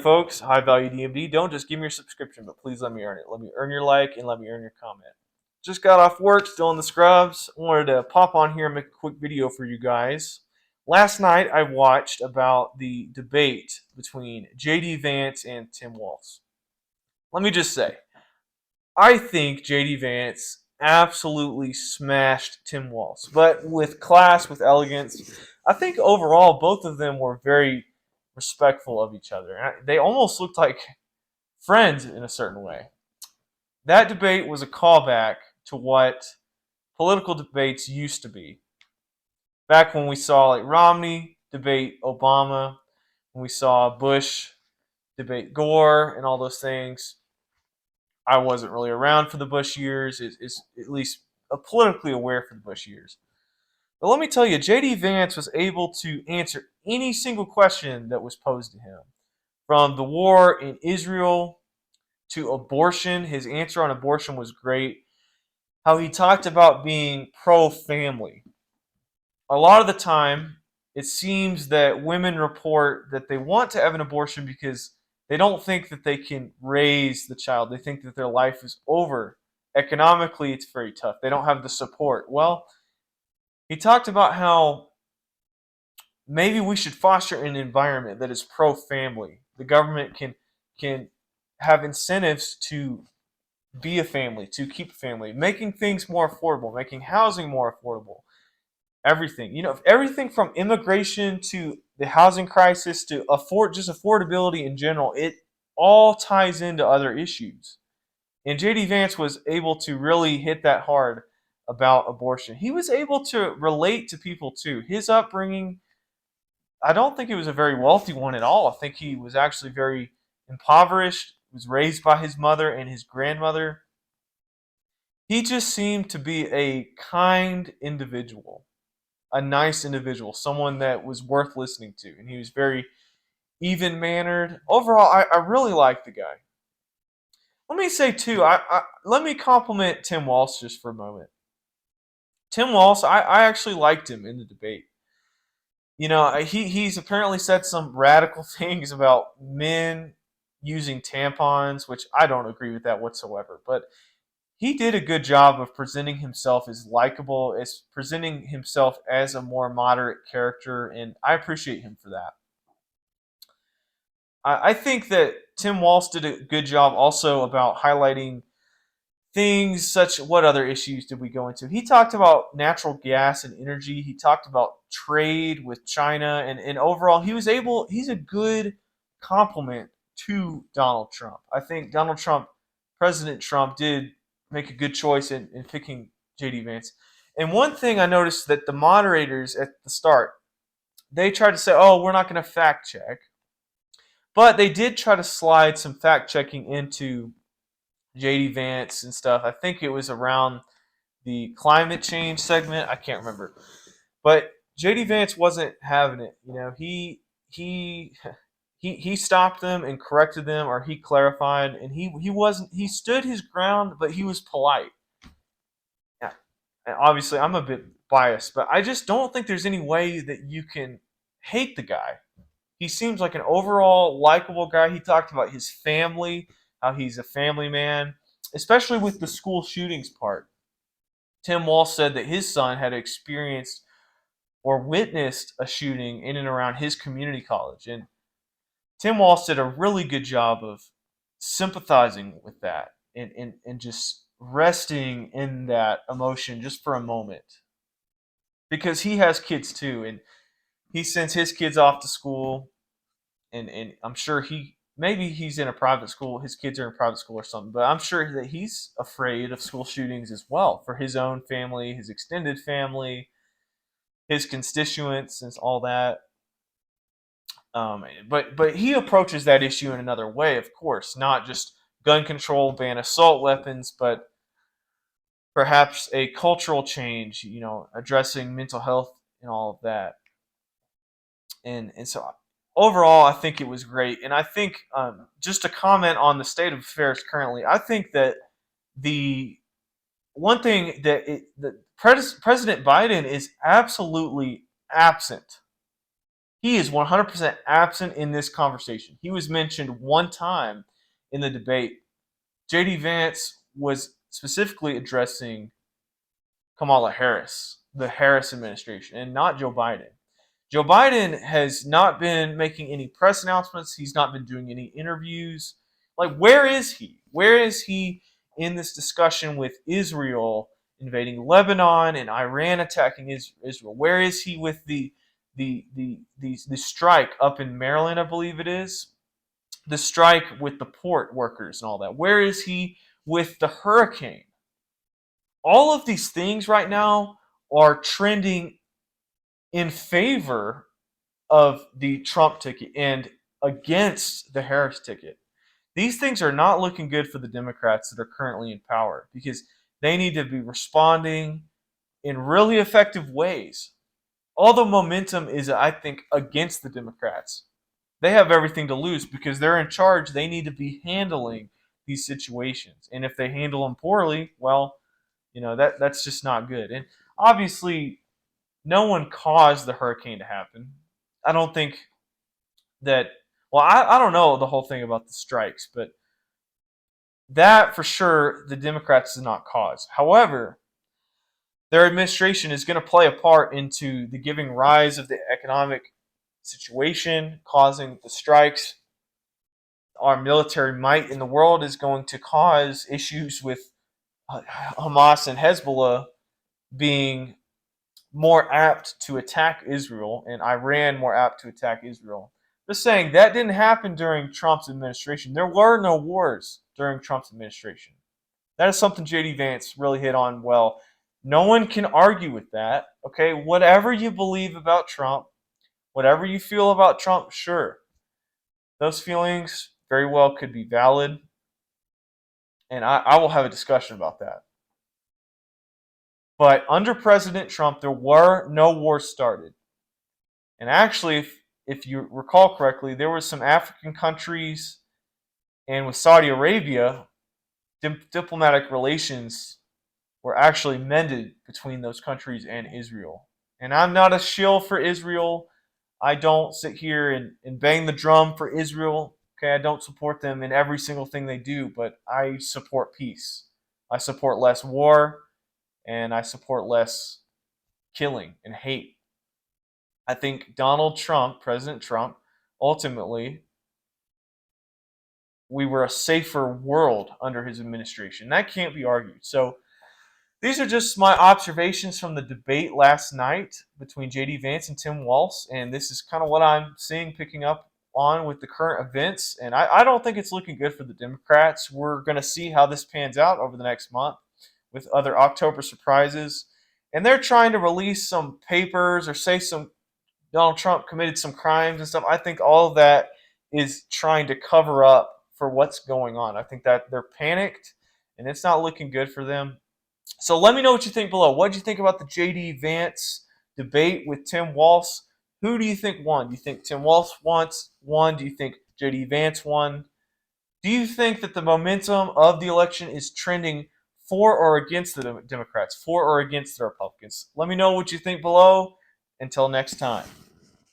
Folks, high value DMD. Don't just give me your subscription, but please let me earn it. Let me earn your like and let me earn your comment. Just got off work, still in the scrubs. Wanted to pop on here and make a quick video for you guys. Last night I watched about the debate between JD Vance and Tim Walz. Let me just say, I think JD Vance absolutely smashed Tim Walz, but with class, with elegance. I think overall both of them were very respectful of each other. They almost looked like friends in a certain way. That debate was a callback to what political debates used to be. Back when we saw like Romney debate Obama, when we saw Bush debate Gore and all those things. I wasn't really around for the Bush years, is at least politically aware for the Bush years. But let me tell you, JD Vance was able to answer any single question that was posed to him. From the war in Israel to abortion, his answer on abortion was great. How he talked about being pro family. A lot of the time, it seems that women report that they want to have an abortion because they don't think that they can raise the child. They think that their life is over. Economically, it's very tough. They don't have the support. Well, he talked about how maybe we should foster an environment that is pro family. The government can have incentives to be a family, to keep a family, making things more affordable, making housing more affordable. Everything, everything from immigration to the housing crisis to just affordability in general, it all ties into other issues. And JD Vance was able to really hit that hard about abortion. He was able to relate to people too. His upbringing, I don't think it was a very wealthy one at all. I think he was actually very impoverished, was raised by his mother and his grandmother. He just seemed to be a kind individual, a nice individual, someone that was worth listening to. And he was very even mannered. Overall, I really liked the guy. Let me say, too, let me compliment Tim Walz just for a moment. Tim Walz, I actually liked him in the debate. He's apparently said some radical things about men using tampons, which I don't agree with that whatsoever. But he did a good job of presenting himself as likable, as presenting himself as a more moderate character, and I appreciate him for that. I think that Tim Walz did a good job also about highlighting things such. What other issues did we go into? He talked about natural gas and energy. He talked about trade with China, and overall, he's a good compliment to Donald Trump. I think President Trump, did make a good choice in picking JD Vance. And one thing I noticed that the moderators at the start, they tried to say, "Oh, we're not going to fact check," but they did try to slide some fact checking into JD Vance and stuff. I think it was around the climate change segment. I can't remember, but JD Vance wasn't having it. He he stopped them and corrected them, or he clarified, and he stood his ground, but he was polite. Yeah, and obviously I'm a bit biased, but I just don't think there's any way that you can hate the guy. He seems like an overall likable guy. He talked about his family, how he's a family man, especially with the school shootings part. Tim Walz said that his son had experienced or witnessed a shooting in and around his community college, and Tim Walz did a really good job of sympathizing with that and just resting in that emotion just for a moment. Because he has kids too, and he sends his kids off to school, and I'm sure maybe he's in a private school, his kids are in private school or something, but I'm sure that he's afraid of school shootings as well for his own family, his extended family, his constituents, and all that. But he approaches that issue in another way, of course, not just gun control, ban assault weapons, but perhaps a cultural change, addressing mental health and all of that. And so overall, I think it was great. And I think, just to comment on the state of affairs currently, I think that the one thing that President Biden is absolutely absent He is 100% absent in this conversation. He was mentioned one time in the debate. JD Vance was specifically addressing Kamala Harris, the Harris administration, and not Joe Biden. Joe Biden has not been making any press announcements. He's not been doing any interviews. Like, where is he? Where is he in this discussion with Israel invading Lebanon and Iran attacking Israel? Where is he with the strike up in Maryland, I believe it is? The strike with the port workers and all that. Where is he with the hurricane? All of these things right now are trending in favor of the Trump ticket and against the Harris ticket. These things are not looking good for the Democrats that are currently in power because they need to be responding in really effective ways. All the momentum is, I think, against the Democrats. They have everything to lose because they're in charge. They need to be handling these situations. And if they handle them poorly, well, that's just not good. And obviously, no one caused the hurricane to happen. I don't think that. Well, I don't know the whole thing about the strikes, but that for sure the Democrats did not cause. However, their administration is going to play a part into the giving rise of the economic situation, causing the strikes. Our military might in the world is going to cause issues with Hamas and Hezbollah being more apt to attack Israel and Iran more apt to attack Israel. Just saying that didn't happen during Trump's administration. There were no wars during Trump's administration. That is something JD Vance really hit on well. No one can argue with that. Okay, whatever you believe about Trump, whatever you feel about Trump, sure. Those feelings very well could be valid. And I will have a discussion about that. But under President Trump, there were no wars started. And actually, if you recall correctly, there were some African countries, and with Saudi Arabia, diplomatic relations were actually mended between those countries and Israel. And I'm not a shill for Israel. I don't sit here and bang the drum for Israel. Okay, I don't support them in every single thing they do, but I support peace. I support less war, and I support less killing and hate. I think Donald Trump, President Trump, ultimately, we were a safer world under his administration. That can't be argued. So these are just my observations from the debate last night between JD Vance and Tim Walz, and this is kind of what I'm seeing picking up on with the current events. And I don't think it's looking good for the Democrats. We're going to see how this pans out over the next month with other October surprises. And they're trying to release some papers or say some Donald Trump committed some crimes and stuff. I think all of that is trying to cover up for what's going on. I think that they're panicked and it's not looking good for them. So let me know what you think below. What did you think about the JD Vance debate with Tim Walz? Who do you think won? Do you think Tim Walz won? Do you think JD Vance won? Do you think that the momentum of the election is trending for or against the Democrats, for or against the Republicans? Let me know what you think below. Until next time.